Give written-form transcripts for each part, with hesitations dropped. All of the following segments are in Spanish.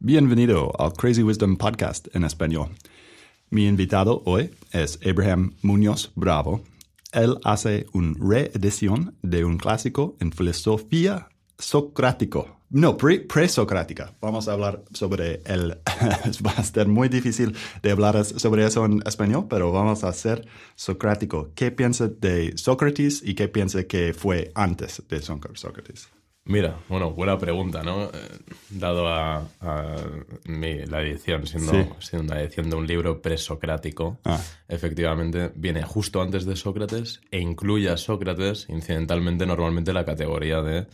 Bienvenido al Crazy Wisdom Podcast en español. Mi invitado hoy es Abraham Muñoz Bravo. Él hace una reedición de un clásico en filosofía socrático. No, presocrática. Vamos a hablar sobre el... Va a ser muy difícil de hablar sobre eso en español, pero vamos a hacer socrático. ¿Qué piensa de Sócrates y qué piensa que fue antes de Sócrates? Mira, bueno, buena pregunta, ¿no? Dado a la edición, siendo una edición de un libro presocrático, efectivamente viene justo antes de Sócrates e incluye a Sócrates, incidentalmente, normalmente la categoría de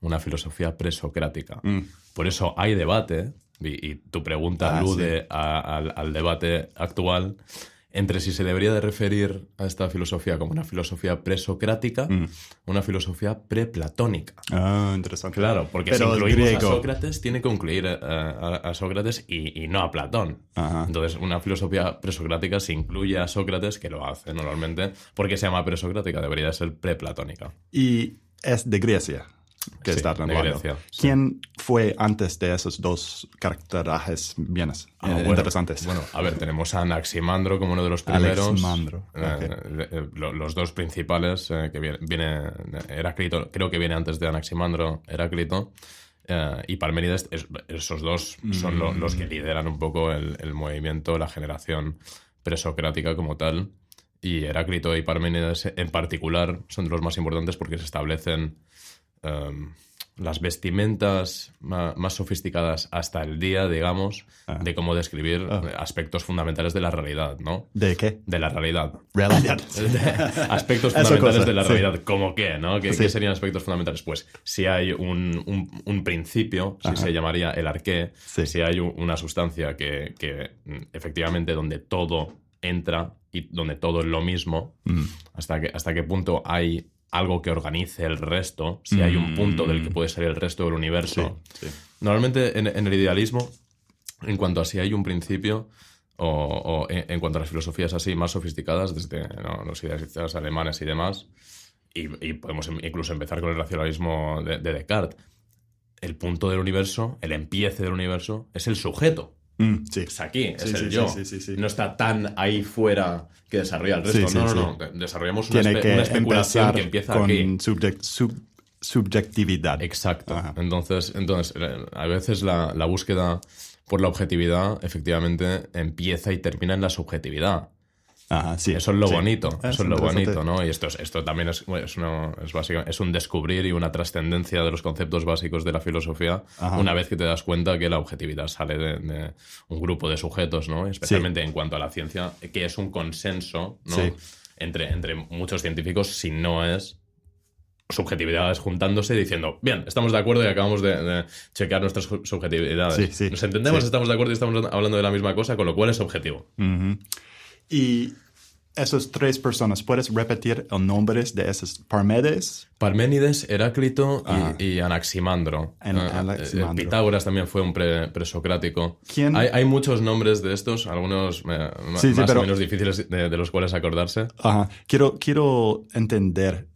una filosofía presocrática. Por eso hay debate, y tu pregunta alude al debate actual, entre si se debería de referir a esta filosofía como una filosofía presocrática o una filosofía preplatónica. Ah, interesante. Claro, porque pero si incluimos a Sócrates, tiene que incluir a Sócrates y no a Platón. Ajá. Entonces, una filosofía presocrática se incluye a Sócrates, que lo hace normalmente, porque se llama presocrática, debería ser preplatónica. Y es de Grecia. Que está de Grecia. Sí. ¿Quién fue antes de esos dos caracteres bienes interesantes? Bueno, a ver, tenemos a Anaximandro como uno de los primeros. Anaximandro. Los dos principales, que viene Heráclito, creo que viene antes de Anaximandro, Heráclito, y Parménides, esos dos son los que lideran un poco el movimiento, la generación presocrática como tal. Y Heráclito y Parménides en particular son de los más importantes porque se establecen las vestimentas más sofisticadas hasta el día, digamos, de cómo describir aspectos fundamentales de la realidad, ¿no? ¿De qué? De la realidad. Realidad. Aspectos fundamentales de la realidad. ¿Cómo qué, no? ¿Qué serían aspectos fundamentales? Pues si hay un principio, si se llamaría el arqué, si hay una sustancia que efectivamente donde todo entra y donde todo es lo mismo, hasta qué punto hay algo que organice el resto, si hay un punto del que puede ser el resto del universo. Sí. Normalmente en el idealismo, en cuanto a si hay un principio, o en cuanto a las filosofías así más sofisticadas, desde los idealistas alemanes y demás, y podemos incluso empezar con el racionalismo de Descartes, el punto del universo, el empiece del universo, es el sujeto. Es aquí, es el yo. Sí. No está tan ahí fuera que desarrolla el resto. No. Desarrollamos una especulación que empieza con aquí. Subjetividad. Exacto. Ajá. Entonces, a veces la búsqueda por la objetividad efectivamente empieza y termina en la subjetividad. Ajá, sí. Eso es lo bonito, eso es lo bonito, ¿no? Y esto también es un descubrir y una trascendencia de los conceptos básicos de la filosofía. Ajá. Una vez que te das cuenta que la objetividad sale de un grupo de sujetos, ¿no? Especialmente en cuanto a la ciencia, que es un consenso, ¿no? Entre muchos científicos, si no es subjetividades juntándose y diciendo, bien, estamos de acuerdo y acabamos de chequear nuestras subjetividades. Nos entendemos, estamos de acuerdo y estamos hablando de la misma cosa, con lo cual es objetivo. Y esas tres personas, ¿puedes repetir los nombres de esos? Parménides, Heráclito y Anaximandro. Pitágoras también fue un presocrático. ¿Quién? Hay muchos nombres de estos, algunos más o menos difíciles de los cuales acordarse. Ajá. Quiero entender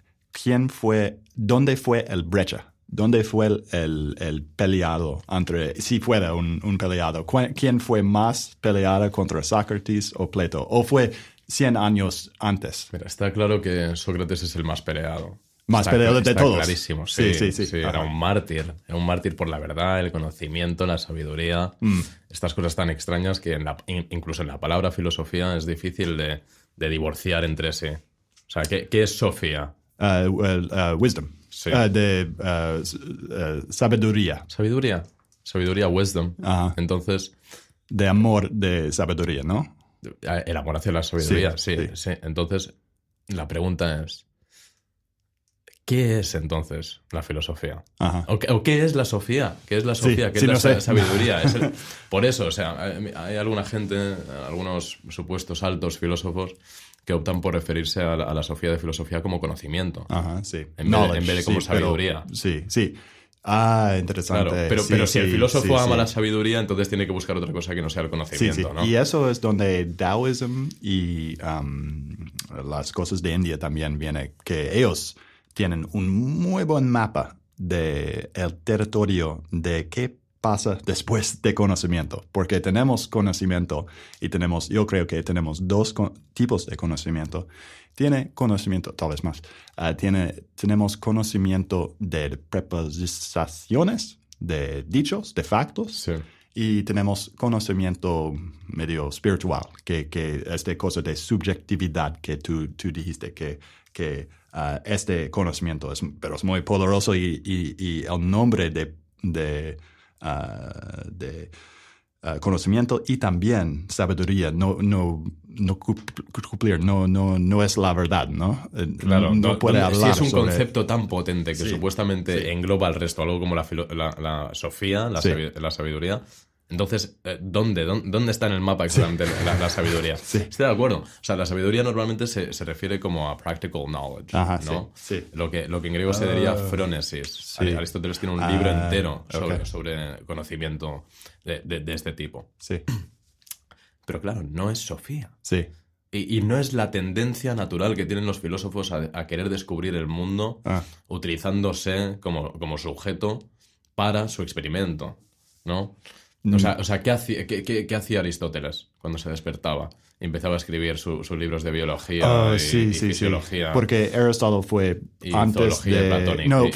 dónde fue el brecha. ¿Dónde fue el peleado si fuera un peleado? ¿Quién fue más peleado contra Sócrates o Plato? ¿O fue 100 años antes? Mira, está claro que Sócrates es el más peleado. Más peleado de todos. Está clarísimo, sí. Era un mártir por la verdad, el conocimiento, la sabiduría. Estas cosas tan extrañas que incluso en la palabra filosofía es difícil de divorciar entre sí. O sea, ¿qué es Sofía? Wisdom. Sí. Sabiduría. Sabiduría, wisdom. Ajá. Entonces... De amor, de sabiduría, ¿no? El amor hacia la sabiduría, sí. Entonces, la pregunta es, ¿qué es entonces la filosofía? Ajá. ¿O qué es la sofía? ¿Qué es la sofía? ¿Qué es la sabiduría? Por eso, o sea, hay alguna gente, algunos supuestos altos filósofos que optan por referirse a la sofía de filosofía como conocimiento. Ajá, sí. En vez de como sabiduría. Sí. Interesante. Claro, pero si el filósofo ama la sabiduría, entonces tiene que buscar otra cosa que no sea el conocimiento, ¿no? Y eso es donde Taoism y las cosas de India también vienen, que ellos tienen un muy buen mapa del territorio de qué pasa después de conocimiento, porque tenemos conocimiento y yo creo que tenemos dos tipos de conocimiento. Tiene conocimiento, tal vez más, tenemos conocimiento de preposiciones, de dichos, de factos, Sí. y tenemos conocimiento medio espiritual, que es de cosa de subjetividad que tú dijiste, que este conocimiento pero es muy poderoso y el nombre de conocimiento y también sabiduría no es la verdad, ¿no? Claro, no puede hablar si es un sobre... concepto tan potente que supuestamente engloba el resto, algo como la sofía, la sabiduría. Entonces, ¿dónde está en el mapa exactamente la sabiduría? Sí. Estoy de acuerdo. O sea, la sabiduría normalmente se refiere como a practical knowledge, Ajá, ¿no? sí. Lo que en griego se diría phronesis. Sí. Aristóteles tiene un libro entero okay. sobre conocimiento de este tipo. Sí. Pero claro, no es sofía. Sí. Y no es la tendencia natural que tienen los filósofos a querer descubrir el mundo utilizándose como sujeto para su experimento, ¿no? O sea, ¿qué hacía Aristóteles cuando se despertaba? Y empezaba a escribir sus libros de biología y fisiología. Porque Aristóteles fue y antes zoología de... platónica No,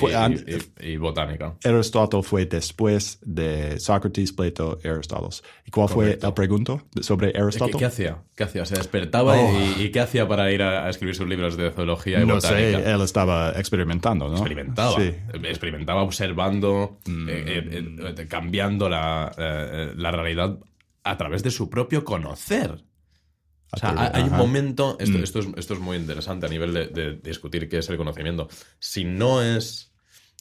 y botánica. Aristóteles fue después de Sócrates, Plato, Aristóteles. ¿Y cuál fue la pregunta sobre Aristóteles? ¿Qué hacía? Se despertaba y ¿qué hacía para ir a escribir sus libros de zoología y botánica? No sé, él estaba experimentando, ¿no? Experimentaba observando, cambiando la realidad a través de su propio conocer. O sea, hay un momento, esto es muy interesante a nivel de discutir qué es el conocimiento. Si no es,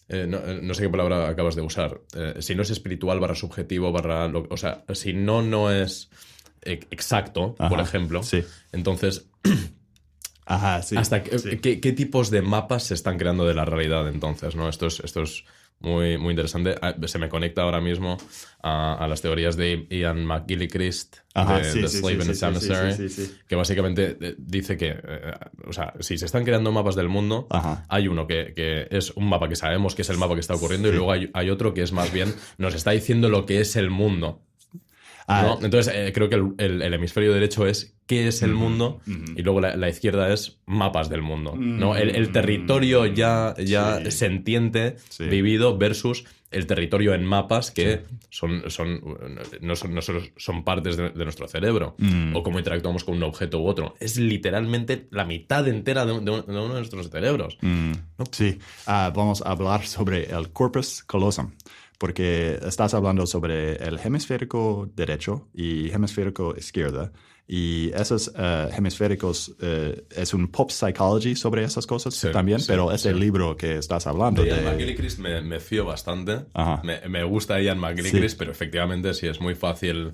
no sé qué palabra acabas de usar, si no es espiritual / subjetivo / o sea, si no es exacto, por ejemplo, entonces... ¿Qué tipos de mapas se están creando de la realidad entonces, ¿no? Esto es muy, muy interesante. Se me conecta ahora mismo a las teorías de Ian McGilchrist de Slave and its Emissary, que básicamente dice que, o sea, si se están creando mapas del mundo, hay uno que es un mapa que sabemos que es el mapa que está ocurriendo y luego hay otro que es más bien, nos está diciendo lo que es el mundo. ¿No? Entonces, creo que el hemisferio derecho es qué es el mundo y luego la izquierda es mapas del mundo, ¿no? El territorio ya sentiente, vivido, versus el territorio en mapas que no solo son partes de nuestro cerebro o cómo interactuamos con un objeto u otro. Es literalmente la mitad entera de uno de nuestros cerebros. ¿No? Sí, vamos a hablar sobre el corpus callosum. Porque estás hablando sobre el hemisférico derecho y hemisférico izquierda. Y esos hemisféricos es un pop psychology sobre esas cosas también, pero ese libro que estás hablando de Ian McGilchrist me fío bastante. Me gusta Ian McGilchrist, pero efectivamente sí es muy fácil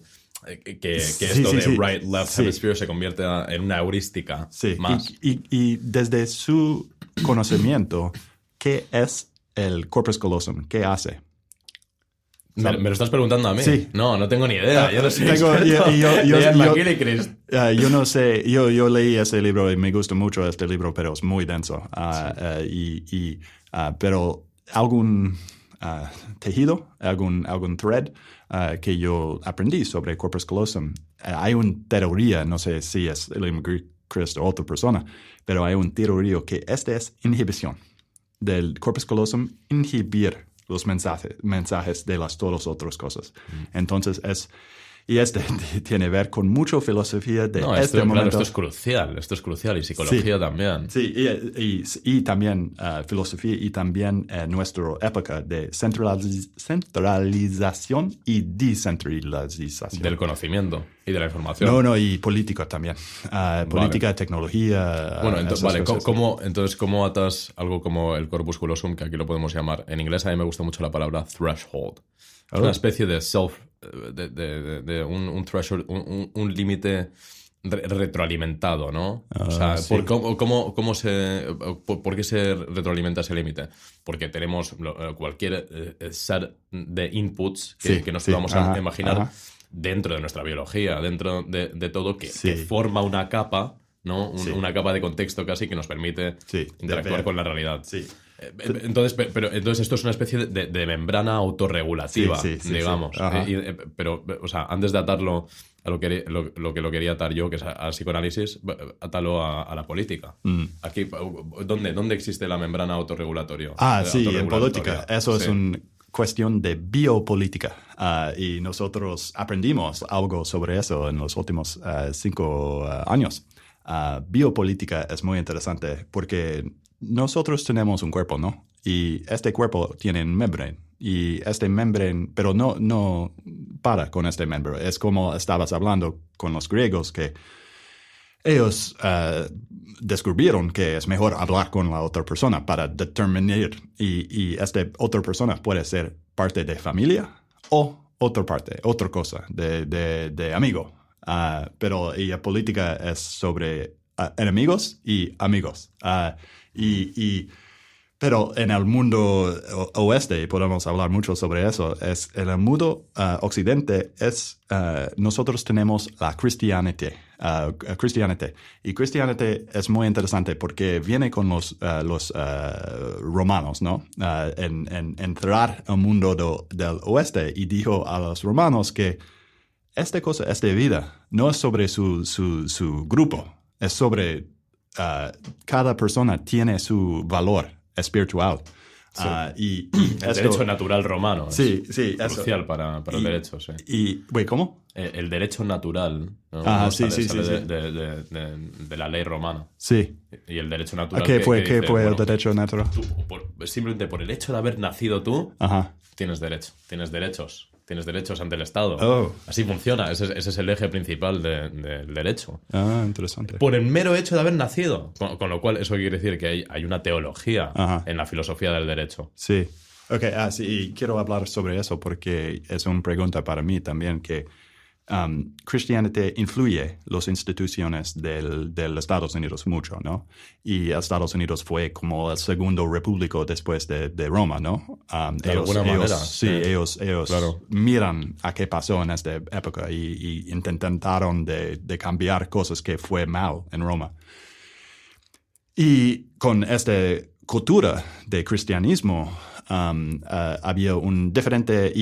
que esto de right-left hemisphere se convierta en una heurística más. Y desde su conocimiento, ¿qué es el corpus callosum? ¿Qué hace? ¿Me lo estás preguntando a mí? Sí. No tengo ni idea. Yo no sé. Yo no sé. Yo leí ese libro y me gusta mucho este libro, pero es muy denso. Pero algún tejido, algún thread que yo aprendí sobre corpus callosum. Hay una teoría, no sé si es William Christ o otra persona, pero hay una teoría que esta es inhibición del corpus callosum, inhibir los mensajes de todas las otras cosas. Entonces tiene que ver con mucha filosofía de momento. Claro, esto es crucial y psicología también. Sí, y también filosofía y también nuestra época de centralización y descentralización. Del conocimiento y de la información. No, y política también. Política, tecnología. Bueno, entonces, ¿cómo atas algo como el corpus callosum, que aquí lo podemos llamar? En inglés a mí me gusta mucho la palabra threshold. Es una especie de un threshold, un límite retroalimentado, ¿no? O sea, ¿por qué se retroalimenta ese límite? Porque tenemos cualquier set de inputs que nos podamos imaginar dentro de nuestra biología, dentro de todo, que forma una capa, ¿no? Una capa de contexto casi que nos permite interactuar con la realidad. Sí. Entonces esto es una especie de membrana autorregulativa, digamos. Pero, o sea, antes de atarlo a lo que lo quería atar yo, que es al psicoanálisis, atalo a la política. Aquí, ¿dónde existe la membrana autorregulatoria? En política. Eso es una cuestión de biopolítica. Y nosotros aprendimos algo sobre eso en los últimos 5 años. Biopolítica es muy interesante porque nosotros tenemos un cuerpo, ¿no? Y este cuerpo tiene un membrane. Y este membrane, pero no para con este membrane. Es como estabas hablando con los griegos, que ellos descubrieron que es mejor hablar con la otra persona para determinar. Y esta otra persona puede ser parte de familia o otra cosa, de amigo. Pero la política es sobre enemigos y amigos. Pero en el mundo oeste, podemos hablar mucho sobre eso, en el mundo occidente nosotros tenemos la cristianidad. Y cristianidad es muy interesante porque viene con los romanos, ¿no? Entrar al mundo del oeste y dijo a los romanos que esta vida, no es sobre su grupo, es sobre cada persona tiene su valor espiritual. Sí. El derecho natural romano es crucial para el derecho. Sí. ¿Cómo? El derecho natural, ¿no? Sale de la ley romana. Sí. Y el derecho natural. ¿Qué fue el derecho natural? Simplemente por el hecho de haber nacido tú, tienes derechos. Tienes derechos ante el Estado. Así funciona. Ese es el eje principal del derecho. Interesante. Por el mero hecho de haber nacido. Con lo cual, eso quiere decir que hay una teología en la filosofía del derecho. Sí. Ok, sí, quiero hablar sobre eso porque es una pregunta para mí también que cristianidad influye las instituciones del Estados Unidos mucho, ¿no? Y Estados Unidos fue como el segundo repúblico después de Roma, ¿no? De alguna manera. Ellos claro, miran a qué pasó en esta época y intentaron de cambiar cosas que fue mal en Roma. Y con esta cultura de cristianismo había un diferente,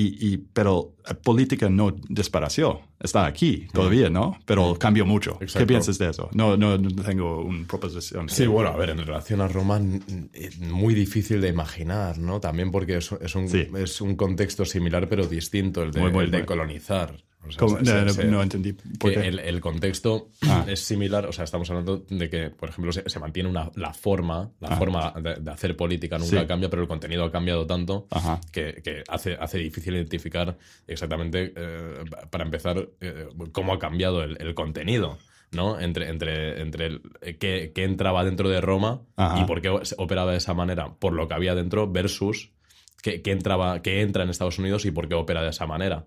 pero la política no desapareció, está aquí todavía, ¿no? Pero cambió mucho. Exacto. ¿Qué piensas de eso? No tengo una proposición. Sí, bueno, a ver, en relación a Roma, muy difícil de imaginar, ¿no? También porque es un contexto similar pero distinto, el de colonizar. O sea, no entendí por qué. El contexto es similar, o sea, estamos hablando de que, por ejemplo, se mantiene la forma de hacer política nunca cambia, pero el contenido ha cambiado tanto que hace difícil identificar exactamente, para empezar, cómo ha cambiado el contenido, ¿no? Entre qué entraba dentro de Roma y por qué operaba de esa manera, por lo que había dentro, versus qué entra en Estados Unidos y por qué opera de esa manera.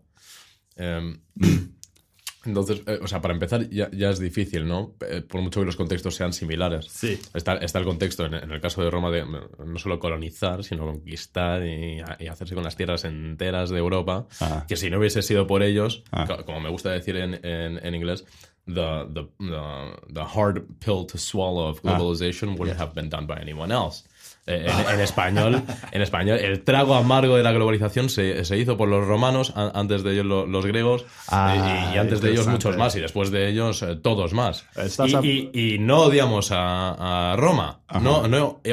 Entonces, o sea, para empezar ya es difícil, ¿no? Por mucho que los contextos sean similares. Sí. Está el contexto, en el caso de Roma, de no solo colonizar, sino conquistar y hacerse con las tierras enteras de Europa, que si no hubiese sido por ellos, como me gusta decir en inglés, the hard pill to swallow of globalization wouldn't have been done by anyone else. En español, el trago amargo de la globalización se hizo por los romanos, antes de ellos los griegos, y antes de ellos muchos más, y después de ellos todos más. Y no odiamos a Roma.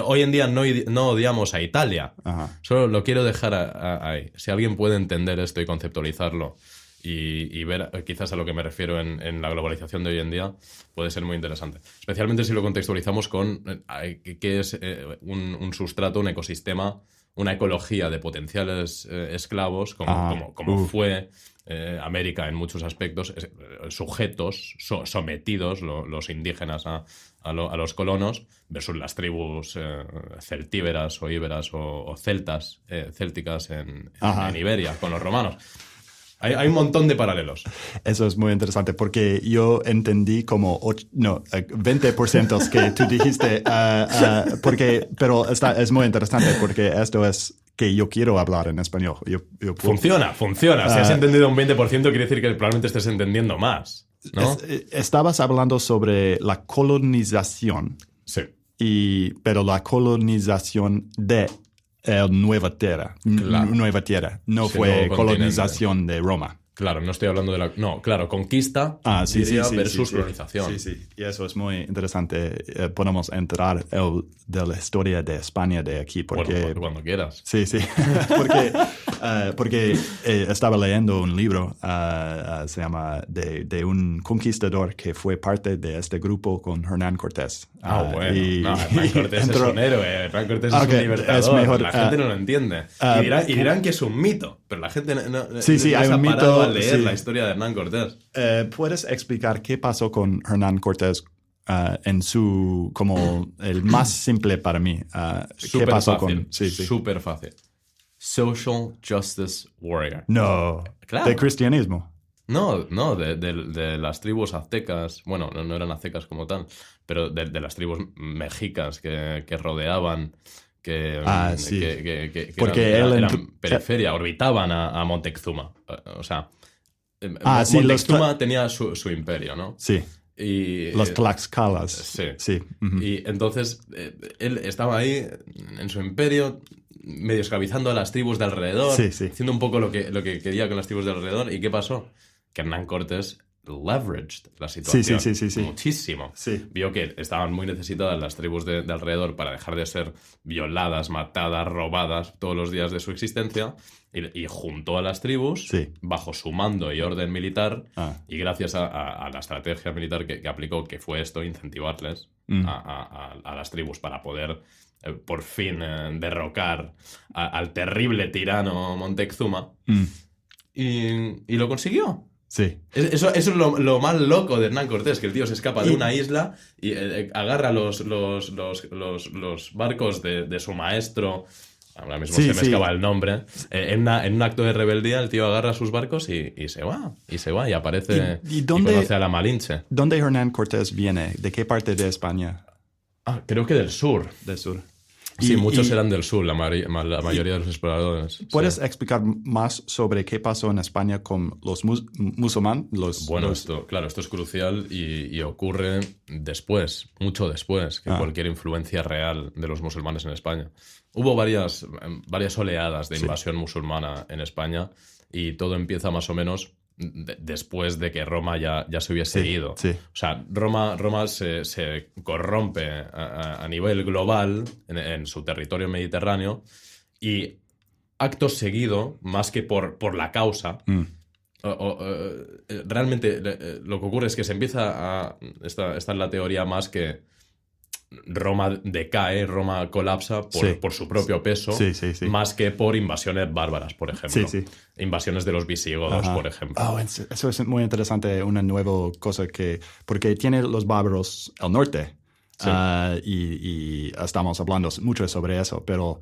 Hoy en día no odiamos a Italia. Solo lo quiero dejar ahí. Si alguien puede entender esto y conceptualizarlo y ver quizás a lo que me refiero en la globalización de hoy en día, puede ser muy interesante. Especialmente si lo contextualizamos con qué es un sustrato, un ecosistema, una ecología de potenciales esclavos, como fue América en muchos aspectos, sujetos, sometidos los indígenas a los colonos, versus las tribus celtíberas o íberas o celtas, célticas en Iberia, con los romanos. Hay un montón de paralelos. Eso es muy interesante porque yo entendí como 20% que tú dijiste, pero es muy interesante porque esto es que yo quiero hablar en español. Funciona. Si has entendido un 20%, quiere decir que probablemente estés entendiendo más, ¿no? Estabas hablando sobre la colonización. Sí. pero la colonización de Nueva Tierra. Nueva Tierra. No fue colonización de Roma. Claro, no estoy hablando de la... No, claro, conquista versus colonización. Sí. Y eso es muy interesante. Podemos entrar de la historia de España de aquí. Porque, bueno, cuando quieras. Sí. porque estaba leyendo un libro, se llama de un conquistador que fue parte de este grupo con Hernán Cortés. Bueno. Hernán Cortés es un héroe. Hernán Cortés es un libertador. Es mejor, la gente no lo entiende. Y dirán que es un mito. Pero la gente no hay un mito. A leer la historia de Hernán Cortés. ¿Puedes explicar qué pasó con Hernán Cortés en su, como el más simple para mí? ¿Qué pasó fácil, con...? Súper fácil. Social Justice Warrior. No, claro. ¿De cristianismo? No, de las tribus aztecas. Bueno, no eran aztecas como tal, pero de las tribus mexicas que rodeaban... Porque eran periferia, orbitaban a Moctezuma. O sea, Moctezuma tenía su imperio, ¿no? Sí. Y, los Tlaxcalas. Sí. Uh-huh. Y entonces él estaba ahí en su imperio, medio esclavizando a las tribus de alrededor, haciendo un poco lo que quería con las tribus de alrededor. ¿Y qué pasó? Que Hernán Cortés leveraged la situación muchísimo. Sí. Vio que estaban muy necesitadas las tribus de alrededor para dejar de ser violadas, matadas, robadas todos los días de su existencia y juntó a las tribus bajo su mando y orden militar y gracias a la estrategia militar que aplicó, que fue esto, incentivarles a las tribus para poder por fin derrocar al terrible tirano Moctezuma y lo consiguió. Sí. Eso es lo más loco de Hernán Cortés, que el tío se escapa de una isla y agarra los barcos de su maestro. Ahora mismo se me escapa el nombre. En un acto de rebeldía, el tío agarra sus barcos y se va. Y aparece y conoce a la Malinche. ¿Dónde Hernán Cortés viene? ¿De qué parte de España? Creo que del sur. Del sur. Sí, muchos eran del sur, la mayoría de los exploradores. ¿Puedes explicar más sobre qué pasó en España con los musulmanes? Esto es crucial y ocurre después, mucho después, que cualquier influencia real de los musulmanes en España. Hubo varias oleadas de invasión musulmana en España y todo empieza más o menos después de que Roma ya se hubiese ido. Sí. O sea, Roma se corrompe a nivel global en su territorio mediterráneo y acto seguido, más que por la causa, realmente lo que ocurre es que se empieza esta es la teoría más que Roma decae, Roma colapsa por su propio peso, más que por invasiones bárbaras, por ejemplo. Invasiones de los visigodos, por ejemplo. Eso es muy interesante, una nueva cosa porque tiene los bárbaros al norte, y estamos hablando mucho sobre eso, pero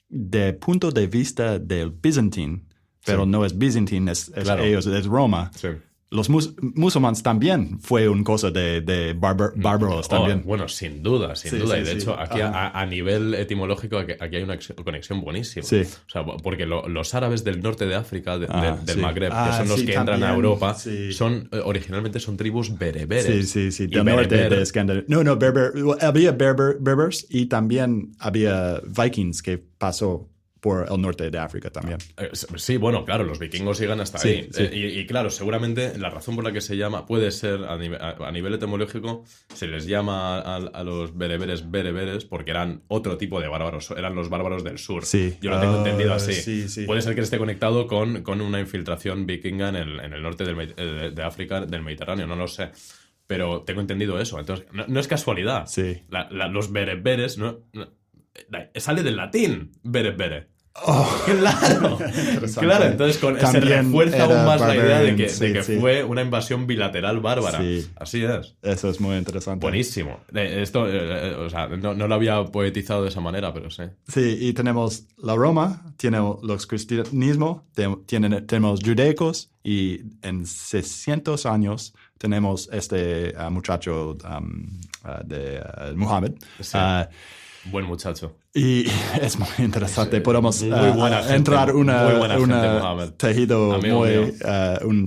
de punto de vista del Byzantine, pero no es Byzantine, claro. Ellos, es Roma. Sí. Los musulmanes también fue una cosa de bárbaros también. Bueno, sin duda. Y de hecho, aquí a nivel etimológico, aquí hay una conexión buenísima. Sí. O sea, porque los árabes del norte de África, del Magreb, que son los que entran a Europa, originalmente son tribus bereberes. Sí. Del norte de Escandinavia. No, había berbers y también había vikings que pasó por el norte de África también. Sí, bueno, claro, los vikingos llegan hasta ahí. Sí. Y claro, seguramente la razón por la que se llama, puede ser a nivel etimológico, se les llama a los bereberes porque eran otro tipo de bárbaros, eran los bárbaros del sur. Sí. Yo lo tengo entendido así. Sí. Puede ser que esté conectado con una infiltración vikinga en el norte de África, del Mediterráneo, no lo sé. Pero tengo entendido eso. Entonces, no es casualidad. Sí. Los bereberes sale del latín, bere. Claro, entonces se refuerza aún más la idea de que fue una invasión bilateral bárbara. Así es. Eso es muy interesante. Buenísimo. Esto, no lo había poetizado de esa manera, pero sí. Sí, y tenemos la Roma, tiene los cristianismo, tenemos judaicos y en 600 años tenemos este muchacho de Muhammad. Sí. Buen muchacho. Y es muy interesante. Podemos entrar un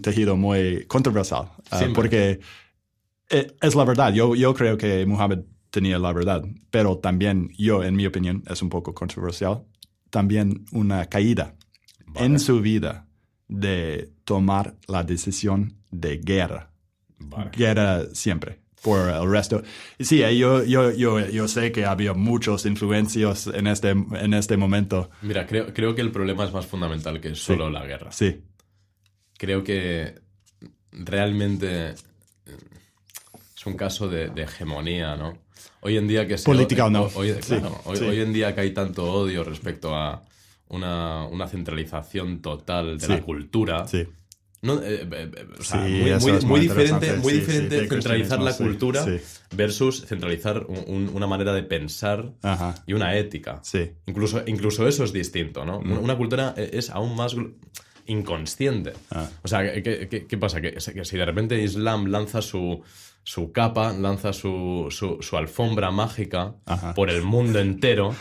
tejido muy controversial. Porque es la verdad. Yo creo que Muhammad tenía la verdad. Pero también yo, en mi opinión, es un poco controversial, también una caída en su vida de tomar la decisión de guerra. Guerra siempre, por el resto. Sí, yo sé que había muchas influencias en este momento. Mira, creo que el problema es más fundamental que solo la guerra. Sí. Creo que realmente es un caso de hegemonía, ¿no? Hoy en día que política o no. Hoy en día que hay tanto odio respecto a una centralización total de la cultura. Sí. No, o sea, muy diferente centralizar la cultura versus centralizar una manera de pensar y una ética. Sí. Incluso eso es distinto, ¿no? Una cultura es aún más inconsciente. O sea, ¿qué pasa? Que si de repente Islam lanza su capa, lanza su alfombra mágica por el mundo entero,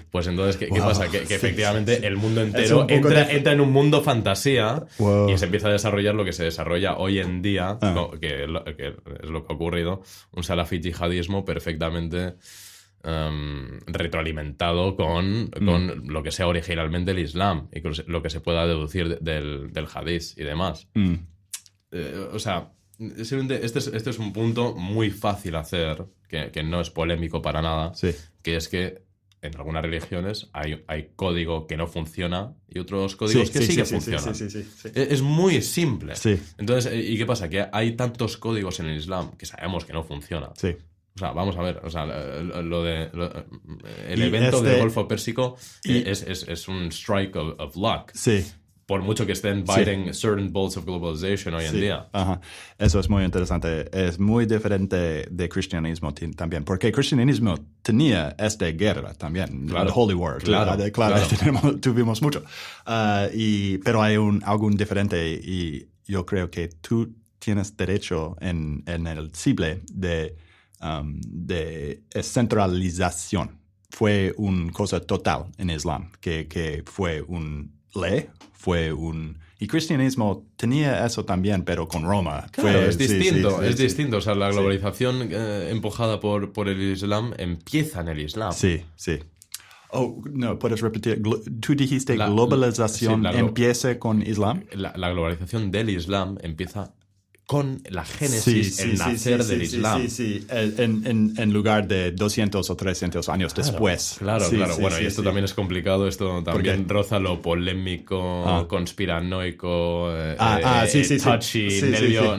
pues entonces, ¿qué pasa? Que efectivamente el mundo entero entra en un mundo fantasía y se empieza a desarrollar lo que se desarrolla hoy en día, que es lo que ha ocurrido, un salafí yihadismo perfectamente retroalimentado con lo que sea originalmente el Islam y con lo que se pueda deducir del hadís y demás. O sea, este es un punto muy fácil a hacer, que no es polémico para nada, que es que en algunas religiones hay código que no funciona y otros códigos que sí que funcionan. Es muy simple. Entonces, ¿y qué pasa? Que hay tantos códigos en el Islam que sabemos que no funcionan. O sea, vamos a ver, o sea, el evento del Golfo Pérsico es un strike of luck. Por mucho que estén biting certain bolts of globalization hoy en día. Eso es muy interesante. Es muy diferente de cristianismo también, porque el cristianismo tenía esta guerra también, el Holy War. Claro. Tuvimos mucho. Pero hay algo diferente y yo creo que tú tienes derecho en el siglo de centralización. Fue una cosa total en Islam, que fue un ley, y cristianismo tenía eso también, pero con Roma. Claro, es distinto. O sea, la globalización empujada por el Islam empieza en el Islam. Sí. Oh, no, ¿puedes repetir? Tú dijiste globalización empieza con Islam. La globalización del Islam empieza con la génesis, el nacer del Islam. En lugar de 200 o 300 años después. Claro. Bueno, y esto también es complicado, esto también roza lo polémico, conspiranoico, touchy,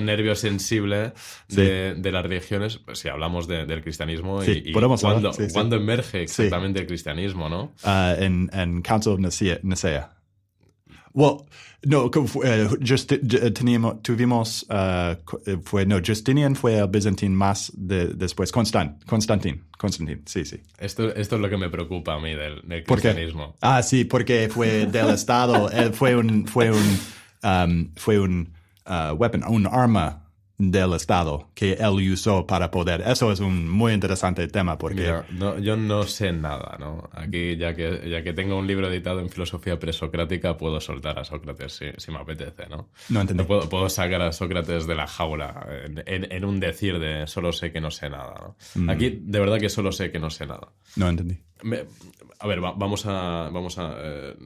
nervio sensible de las religiones, pues, si hablamos del cristianismo y cuándo emerge exactamente el cristianismo, ¿no? En Council of Nicaea. Well, no, Justinian fue el Byzantine más después. Constantin, sí. Esto es lo que me preocupa a mí del cristianismo. Sí, porque fue del Estado. Fue un weapon, un arma del Estado que él usó para poder. Eso es un muy interesante tema porque... Mira, yo no sé nada, ¿no? Aquí, ya que tengo un libro editado en filosofía presocrática, puedo soltar a Sócrates si me apetece, ¿no? No entendí. Puedo sacar a Sócrates de la jaula en un decir de solo sé que no sé nada, ¿no? Aquí, de verdad que solo sé que no sé nada. No entendí. A ver, vamos a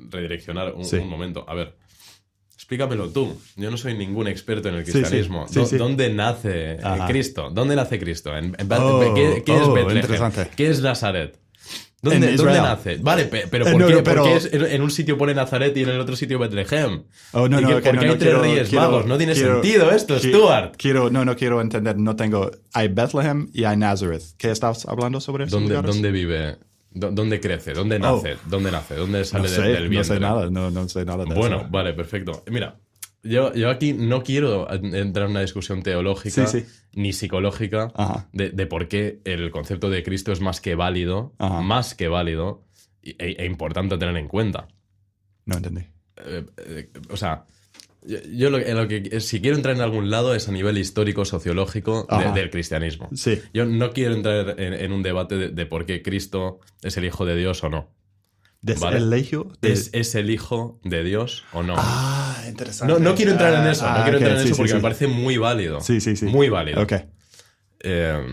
redireccionar un momento. A ver, explícamelo tú. Yo no soy ningún experto en el cristianismo. ¿Dónde nace Cristo? ¿Dónde nace Cristo? ¿Qué es Betlehem? ¿Qué es Nazaret? ¿Dónde nace? Vale, pero ¿por qué en un sitio pone Nazaret y en el otro sitio Betlehem? ¿Por qué hay tres reyes magos? No tiene sentido esto, Stuart. No quiero entender. Hay Bethlehem y hay Nazareth. ¿Qué estás hablando sobre eso? ¿Dónde vive? ¿Dónde crece? ¿Dónde nace? ¿Dónde sale del vientre? No sé nada de eso. Bueno, vale, perfecto. Mira, yo aquí no quiero entrar en una discusión teológica ni psicológica de por qué el concepto de Cristo es más que válido e importante a tener en cuenta. No entendí. O sea, yo si quiero entrar en algún lado es a nivel histórico, sociológico del cristianismo. Yo no quiero entrar en un debate de por qué Cristo es el Hijo de Dios o no. ¿Es el Hijo de Dios o no? Interesante. No quiero entrar en eso, porque me parece muy válido. Sí. Muy válido. Okay.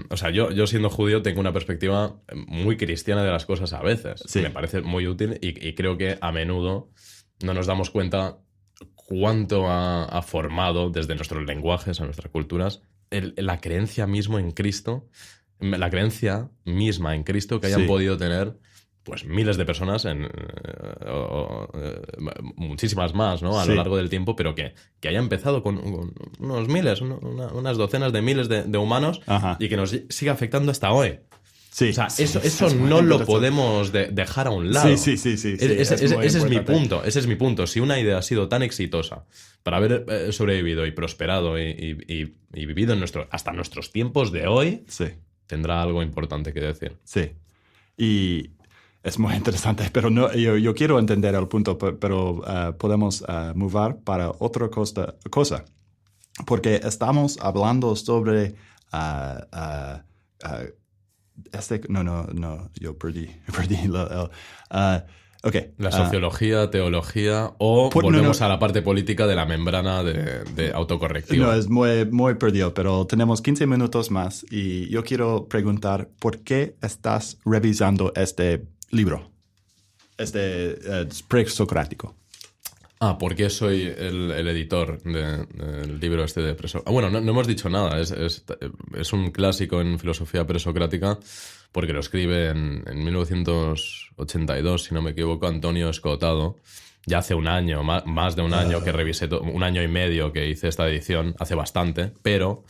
O sea, yo siendo judío tengo una perspectiva muy cristiana de las cosas a veces. Sí. Me parece muy útil y creo que a menudo no nos damos cuenta cuánto ha formado desde nuestros lenguajes a nuestras culturas la creencia mismo en Cristo, la creencia misma en Cristo que hayan podido tener pues miles de personas, muchísimas más, ¿no? A lo largo del tiempo, pero que haya empezado con unos miles, unas docenas de miles de humanos. Ajá. Y que nos siga afectando hasta hoy. Sí, o sea, eso no lo podemos dejar a un lado. Sí. Ese es mi punto. Ese es mi punto. Si una idea ha sido tan exitosa para haber sobrevivido y prosperado y vivido hasta nuestros tiempos de hoy, tendrá algo importante que decir. Sí. Y es muy interesante, pero no, yo quiero entender el punto, pero podemos mover para otra cosa. Porque estamos hablando sobre... yo perdí okay. La sociología, teología, o volvemos a la parte política de la membrana de autocorrectivo. No, es muy, muy perdido, pero tenemos 15 minutos más y yo quiero preguntar ¿por qué estás revisando este libro, presocrático? Porque soy el editor del libro de preso. Bueno, no hemos dicho nada. Es un clásico en filosofía presocrática porque lo escribe en 1982, si no me equivoco, Antonio Escotado. Ya hace un año, más de un año que revisé, un año y medio que hice esta edición, hace bastante, pero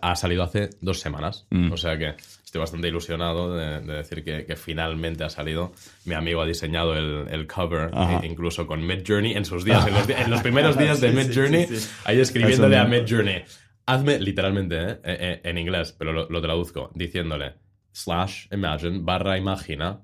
ha salido hace 2 semanas. O sea que estoy bastante ilusionado de decir que finalmente ha salido. Mi amigo ha diseñado el cover, incluso con Midjourney en sus días, en los primeros días de Midjourney, ahí escribiéndole a Midjourney. Hazme, literalmente, en inglés, pero lo traduzco, diciéndole /imagine /imagina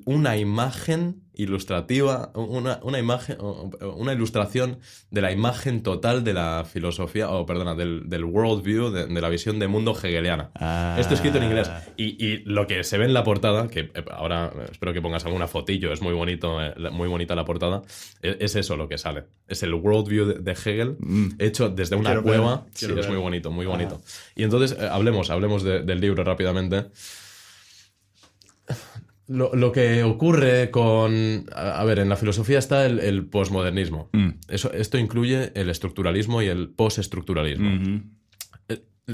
una imagen ilustrativa, una ilustración de la imagen total de la filosofía, del worldview, de la visión de mundo hegeliana. Esto escrito en inglés. Y lo que se ve en la portada, que ahora espero que pongas alguna fotillo, es muy bonito, muy bonita la portada, es eso lo que sale. Es el worldview de Hegel, hecho desde una cueva. Es muy bonito, muy bonito. Y entonces, hablemos del libro rápidamente. Lo que ocurre con... A ver, en la filosofía está el posmodernismo. Esto incluye el estructuralismo y el postestructuralismo.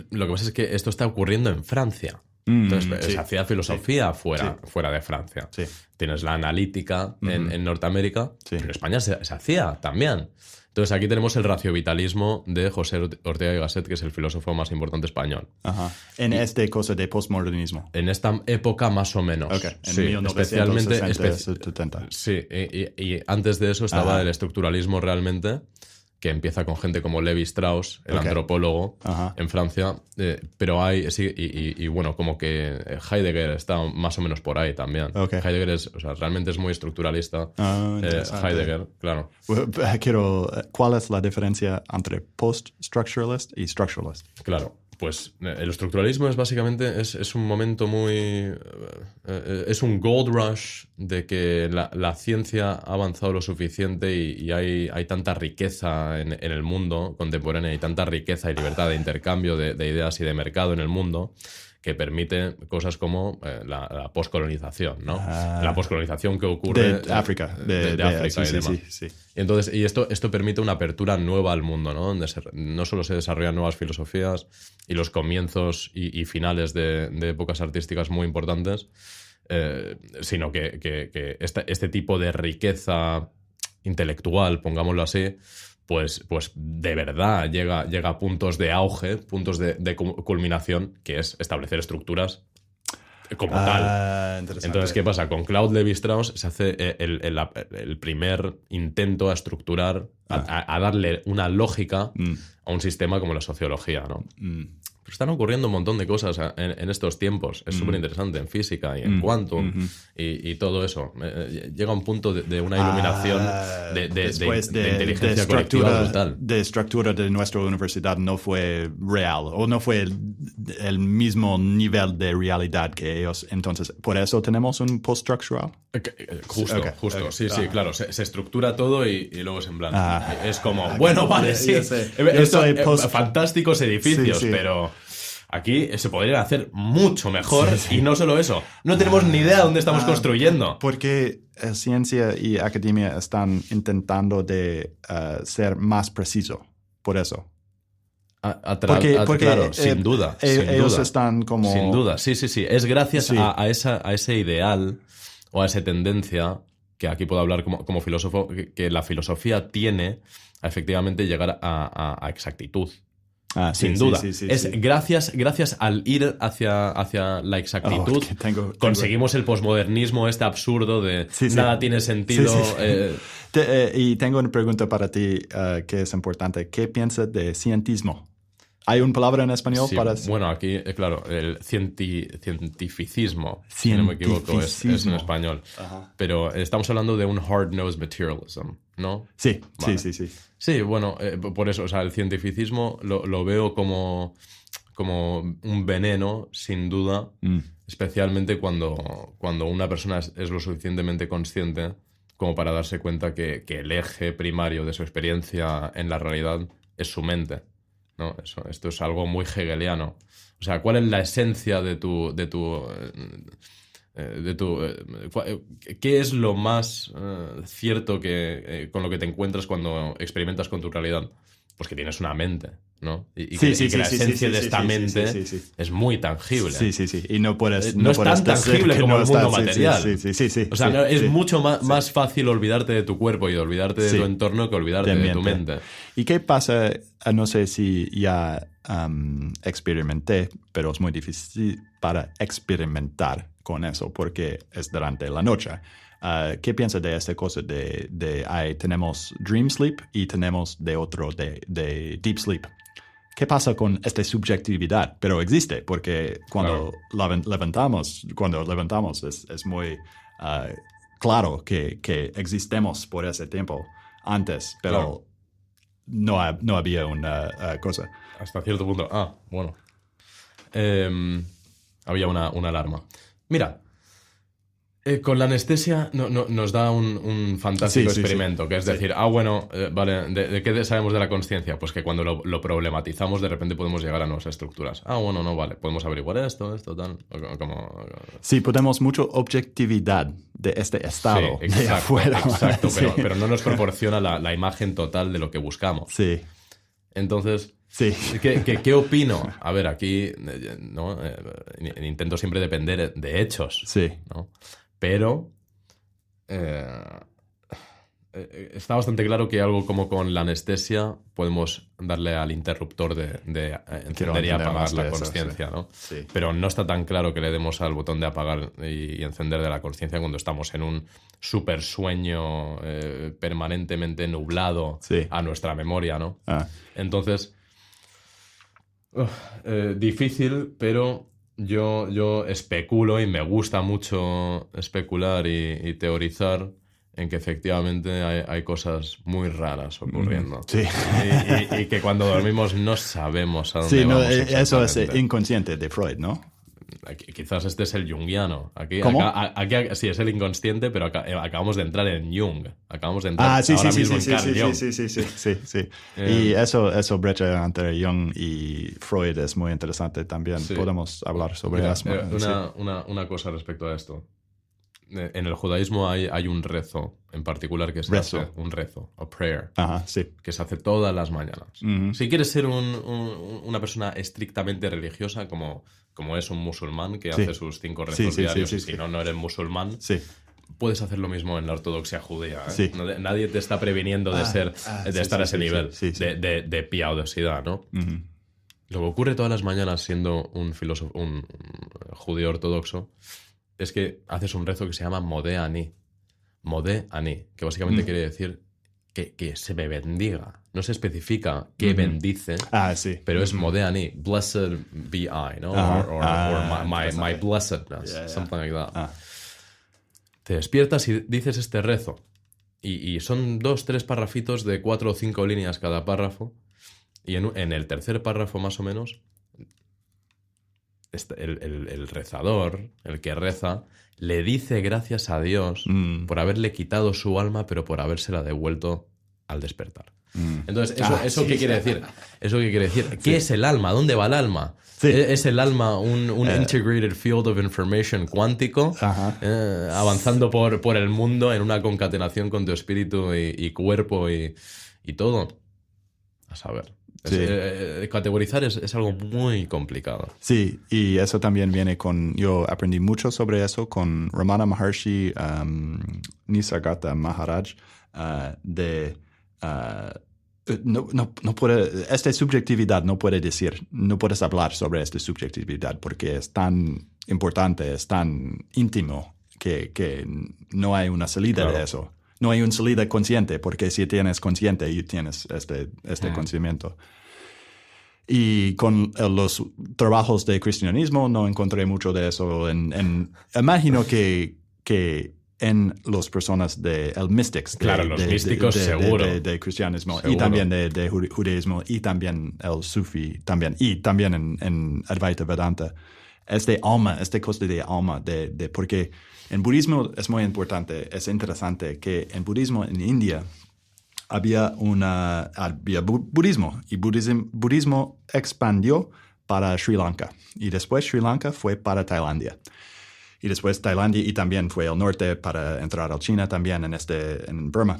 Lo que pasa es que esto está ocurriendo en Francia. Entonces, se hacía filosofía fuera de Francia. Sí. Tienes la analítica en Norteamérica, pero en España se hacía también. Entonces aquí tenemos el raciovitalismo de José Ortega y Gasset, que es el filósofo más importante español. En esta cosa de postmodernismo. En esta época más o menos. Okay. En 1960-70. Sí, y antes de eso estaba el estructuralismo realmente, que empieza con gente como Levi Strauss, el antropólogo, en Francia, pero hay, bueno, como que Heidegger está más o menos por ahí también. Heidegger realmente es muy estructuralista. Heidegger, claro. ¿Cuál es la diferencia entre post-structuralist y structuralist? Claro. Pues el estructuralismo es básicamente es un momento muy... es un gold rush de que la ciencia ha avanzado lo suficiente y hay tanta riqueza en el mundo contemporáneo y tanta riqueza y libertad de intercambio de ideas y de mercado en el mundo que permite cosas como la poscolonización, ¿no? La poscolonización que ocurre... De África. De África y demás. Sí. Entonces, y esto permite una apertura nueva al mundo, ¿no? Donde no solo se desarrollan nuevas filosofías y los comienzos y finales de épocas artísticas muy importantes, sino que este tipo de riqueza intelectual, pongámoslo así, pues de verdad llega a puntos de auge, puntos de culminación, que es establecer estructuras como tal. Entonces, ¿qué pasa? Con Claude Lévi-Strauss se hace el primer intento a estructurar, a darle una lógica a un sistema como la sociología, ¿no? Pero están ocurriendo un montón de cosas en estos tiempos. Es súper interesante en física y en quantum y todo eso. Llega un punto de una iluminación de inteligencia colectiva brutal. De estructura de nuestra universidad no fue real o no fue el mismo nivel de realidad que ellos. Entonces, ¿por eso tenemos un post-structural? Justo. Sí, claro. Se estructura todo y luego es en plan. Es como, bueno, vale, sí. Fantásticos edificios, pero... aquí se podría hacer mucho mejor y no solo eso. No tenemos ni idea de dónde estamos construyendo. Porque ciencia y academia están intentando de ser más preciso, por eso. Claro, sin duda. Ellos están como... Sin duda, sí. Es gracias a ese ideal o a esa tendencia, que aquí puedo hablar como filósofo, que la filosofía tiene a efectivamente llegar a exactitud. Sin duda. Gracias al ir hacia la exactitud, conseguimos el posmodernismo absurdo de nada tiene sentido. Y tengo una pregunta para ti que es importante. ¿Qué piensas de cientismo? ¿Hay una palabra en español para...? Bueno, aquí, claro, el cientificismo, si no me equivoco, es en español. Ajá. Pero estamos hablando de un hard-nosed materialism, ¿no? Sí, vale. Sí. Sí, bueno, por eso, o sea, el cientificismo lo veo como un veneno, sin duda, especialmente cuando una persona es lo suficientemente consciente como para darse cuenta que el eje primario de su experiencia en la realidad es su mente, ¿no? Esto es algo muy hegeliano. O sea, ¿cuál es la esencia ¿qué es lo más cierto con lo que te encuentras cuando experimentas con tu realidad? Pues que tienes una mente, ¿no? Y que la esencia de esta mente es muy tangible. Sí. Y no puedes... No es tan tangible como el mundo material. Sí. O sea, es mucho más fácil olvidarte de tu cuerpo y olvidarte de tu entorno que olvidarte de tu mente. ¿Y qué pasa? No sé si ya experimenté, pero es muy difícil para experimentar con eso porque es durante la noche. ¿Qué piensas de esta cosa tenemos dream sleep y tenemos de deep sleep? ¿Qué pasa con esta subjetividad? Pero existe porque cuando levantamos es muy claro que existemos por ese tiempo antes, pero no había una cosa. Hasta cierto punto. Bueno. Había una alarma. Mira, con la anestesia nos da un fantástico experimento, que es decir, vale, ¿de qué sabemos de la consciencia? Pues que cuando lo problematizamos, de repente podemos llegar a nuevas estructuras. Vale, podemos averiguar esto, tal. Sí, podemos mucho objetividad de este estado de afuera. Exacto, pero no nos proporciona la imagen total de lo que buscamos. Sí. Entonces... Sí. ¿Qué opino? A ver, aquí ¿no? Intento siempre depender de hechos. Sí. ¿no? Pero está bastante claro que algo como con la anestesia podemos darle al interruptor de encender y apagar la consciencia, ¿no? Sí. Pero no está tan claro que le demos al botón de apagar y encender de la consciencia cuando estamos en un super sueño permanentemente nublado a nuestra memoria, ¿no? Entonces... difícil, pero yo especulo y me gusta mucho especular y teorizar en que efectivamente hay cosas muy raras ocurriendo. Sí. Y que cuando dormimos no sabemos a dónde vamos exactamente. Eso es inconsciente de Freud, ¿no? Quizás este es el junguiano. ¿Cómo? Aquí sí, es el inconsciente, pero acabamos de entrar en Jung. Acabamos de entrar ahora mismo en Carl Jung. Sí. Y eso brecha entre Jung y Freud es muy interesante también. Sí. Podemos hablar sobre eso. Una cosa respecto a esto. En el judaísmo hay un rezo en particular que se hace, un rezo, o prayer, que se hace todas las mañanas. Uh-huh. Si quieres ser una persona estrictamente religiosa, como es un musulmán que hace sus 5 rezos diarios, y si no eres musulmán, puedes hacer lo mismo en la ortodoxia judía. Sí. Nadie te está previniendo de estar a ese nivel de piadosidad, ¿no? Uh-huh. Lo que ocurre todas las mañanas siendo un judío ortodoxo es que haces un rezo que se llama Modeh Ani. Modeh Ani, que básicamente quiere decir que se me bendiga. No se especifica qué bendice, pero es Modeh Ani, blessed be I, ¿no? Or my blessedness, something like that. Te despiertas y dices este rezo. Y son 2-3 parrafitos de 4 o 5 líneas cada párrafo. Y en el tercer párrafo, más o menos, el rezador, el que reza, le dice gracias a Dios por haberle quitado su alma, pero por habérsela devuelto al despertar. Entonces, ¿eso qué quiere decir? ¿Eso qué quiere decir? ¿Qué es el alma? ¿Dónde va el alma? Sí. ¿Es el alma un integrated field of information cuántico avanzando por el mundo en una concatenación con tu espíritu y cuerpo y todo? A saber. Sí. Categorizar es algo muy complicado. Sí, y eso también viene yo aprendí mucho sobre eso con Ramana Maharshi, Nisargadatta Maharaj, no puede, esta subjetividad no puedes hablar sobre esta subjetividad porque es tan importante, es tan íntimo que no hay una salida de eso. No hay una salida consciente, porque si tienes consciente, y tienes este conocimiento. Y con los trabajos de cristianismo no encontré mucho de eso. Imagino que en las personas el mystics. Claro, los místicos seguro. De cristianismo seguro. Y también de judaísmo y también el sufi también. Y también en Advaita Vedanta. Este cosa de alma, porque en budismo es muy importante, es interesante que en budismo en India había budismo y budismo expandió para Sri Lanka y después Sri Lanka fue para Tailandia y después Tailandia y también fue al norte para entrar a China también en Burma.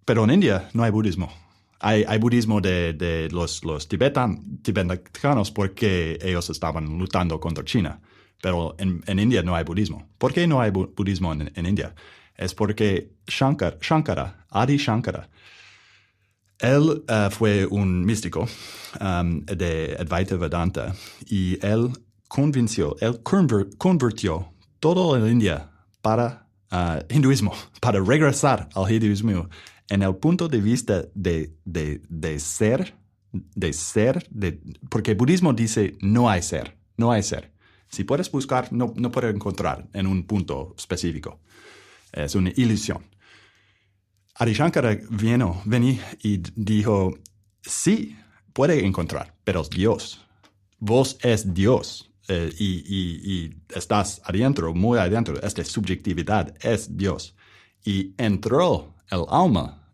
Pero en India no hay budismo. Hay budismo de los tibetanos porque ellos estaban luchando contra China. Pero en India no hay budismo. ¿Por qué no hay budismo en India? Es porque Adi Shankara, él fue un místico de Advaita Vedanta y él convirtió todo en India para hinduismo, para regresar al hinduismo en el punto de vista de ser, porque el budismo dice no hay ser. Si puedes buscar, no puedes encontrar en un punto específico. Es una ilusión. Adi Shankara vino y dijo, sí, puede encontrar, pero es Dios. Vos es Dios y estás adentro, muy adentro. Esta subjetividad es Dios. Y entró el alma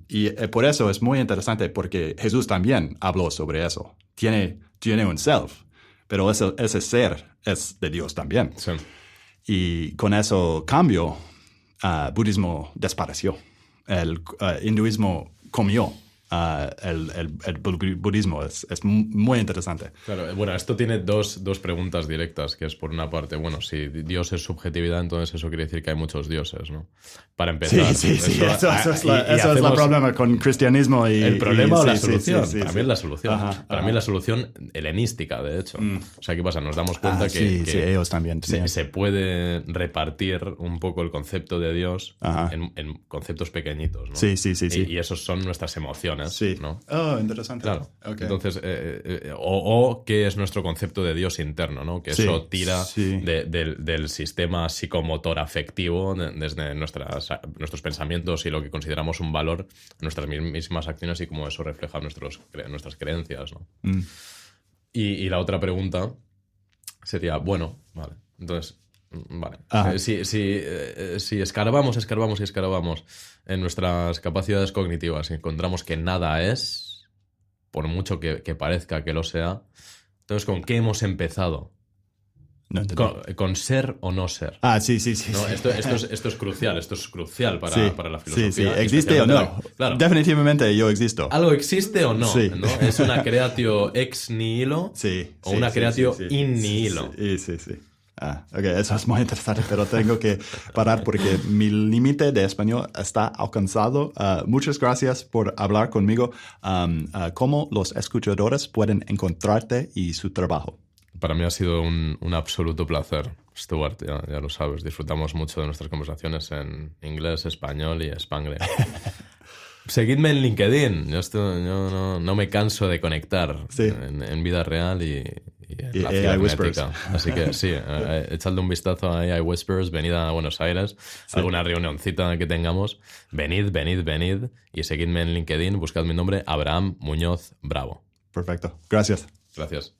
y por eso es muy interesante porque Jesús también habló sobre eso. Tiene un self, pero ese ser es de Dios también. Sí. Y con eso cambio, budismo desapareció. El hinduismo comió. El budismo es muy interesante. Claro, bueno, esto tiene dos preguntas directas, que es por una parte, bueno, si Dios es subjetividad, entonces eso quiere decir que hay muchos dioses, ¿no? Para empezar. Sí, eso es el problema con cristianismo. ¿El problema o la solución? Sí, para mí es la solución. Para mí es la solución helenística, de hecho. O sea, ¿qué pasa? Nos damos cuenta que ellos también. Se puede repartir un poco el concepto de Dios en conceptos pequeñitos, ¿no? Sí. Y esos son nuestras emociones. Sí. ¿no? Oh, interesante. Claro. Okay. Entonces, o qué es nuestro concepto de Dios interno, ¿no? Que eso tira del sistema psicomotor afectivo, desde nuestros pensamientos y lo que consideramos un valor, nuestras mismas acciones y cómo eso refleja nuestras creencias, ¿no? Y la otra pregunta sería, bueno, vale, entonces... Vale. Si escarbamos en nuestras capacidades cognitivas y encontramos que nada es, por mucho que parezca que lo sea, entonces ¿con qué hemos empezado? No ¿Con ser o no ser? Sí. ¿No? Esto es crucial para la filosofía. Sí. ¿Existe o no? Claro. Definitivamente yo existo. ¿Algo existe o no? Sí. ¿No? ¿Es una creatio ex nihilo o una creatio in nihilo? Sí. Ok, eso es muy interesante, pero tengo que parar porque mi límite de español está alcanzado. Muchas gracias por hablar conmigo. ¿Cómo los escuchadores pueden encontrarte y su trabajo? Para mí ha sido un absoluto placer, Stuart, ya lo sabes. Disfrutamos mucho de nuestras conversaciones en inglés, español y spanglish. Seguidme en LinkedIn. Yo no me canso de conectar en vida real y en la cibernética. Así que sí, echadle un vistazo a AI Whispers, venid a Buenos Aires, alguna reunioncita que tengamos, venid y seguidme en LinkedIn, buscad mi nombre, Abraham Muñoz Bravo. Perfecto. Gracias. Gracias.